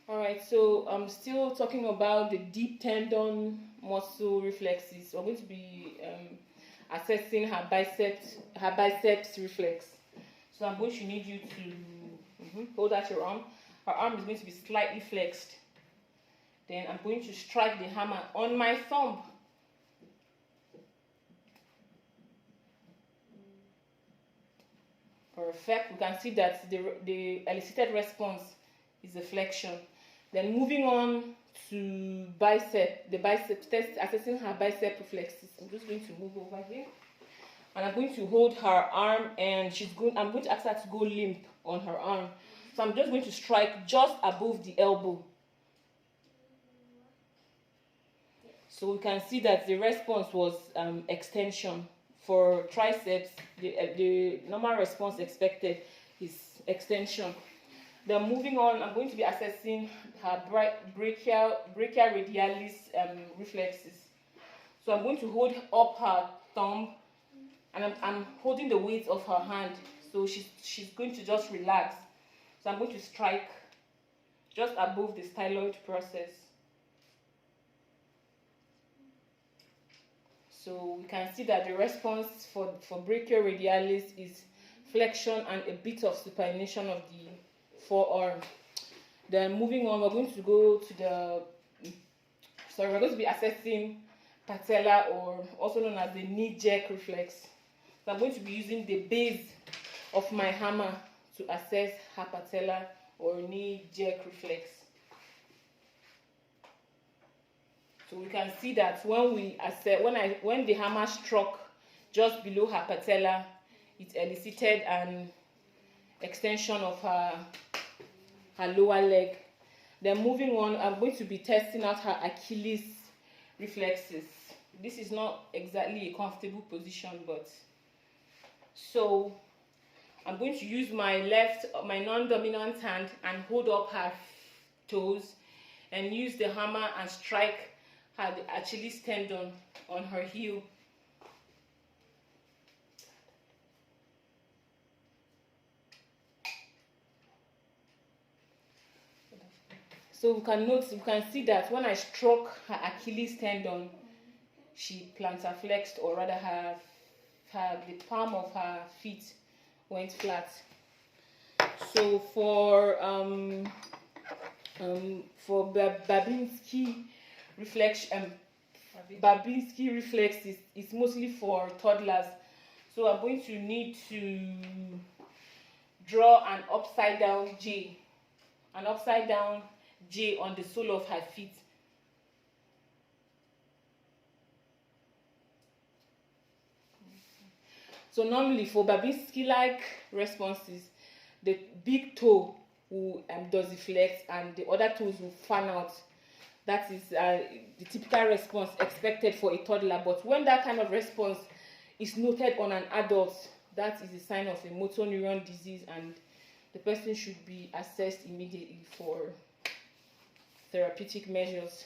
Alright, so I'm still talking about the deep tendon muscle reflexes. We're going to be assessing her biceps reflex. So I'm going to need you to hold out your arm. Her arm is going to be slightly flexed. Then I'm going to strike the hammer on my thumb. Perfect. We can see that the elicited response is a flexion. Then moving on to the bicep test, assessing her bicep reflexes. I'm just going to move over here, and I'm going to hold her arm, and I'm going to ask her to go limp on her arm. So I'm just going to strike just above the elbow. So we can see that the response was extension. For triceps, the normal response expected is extension. Then moving on, I'm going to be assessing her brachial radialis reflexes. So I'm going to hold up her thumb, and I'm holding the weight of her hand. So she's going to just relax. So I'm going to strike just above the styloid process. So we can see that the response for brachial radialis is flexion and a bit of supination of the forearm. Then moving on, we're going to go to we're going to be assessing patella, or also known as the knee jerk reflex. So I'm going to be using the base of my hammer to assess her patella or knee jerk reflex. So we can see that when the hammer struck just below her patella, it elicited an extension of her lower leg. Then moving on, I'm going to be testing out her Achilles reflexes. This is not exactly a comfortable position, but so I'm going to use my non-dominant hand and hold up her toes and use the hammer and strike the Achilles tendon on her heel. So we can see that when I struck her Achilles tendon, she plantar flexed, or rather the palm of her feet went flat. So for Babinski reflex is mostly for toddlers. So I'm going to need to draw an upside down J on the sole of her feet. So normally for Babinski-like responses, the big toe will dorsiflex and the other toes will fan out. That is the typical response expected for a toddler. But when that kind of response is noted on an adult, that is a sign of a motor neuron disease, and the person should be assessed immediately for therapeutic measures.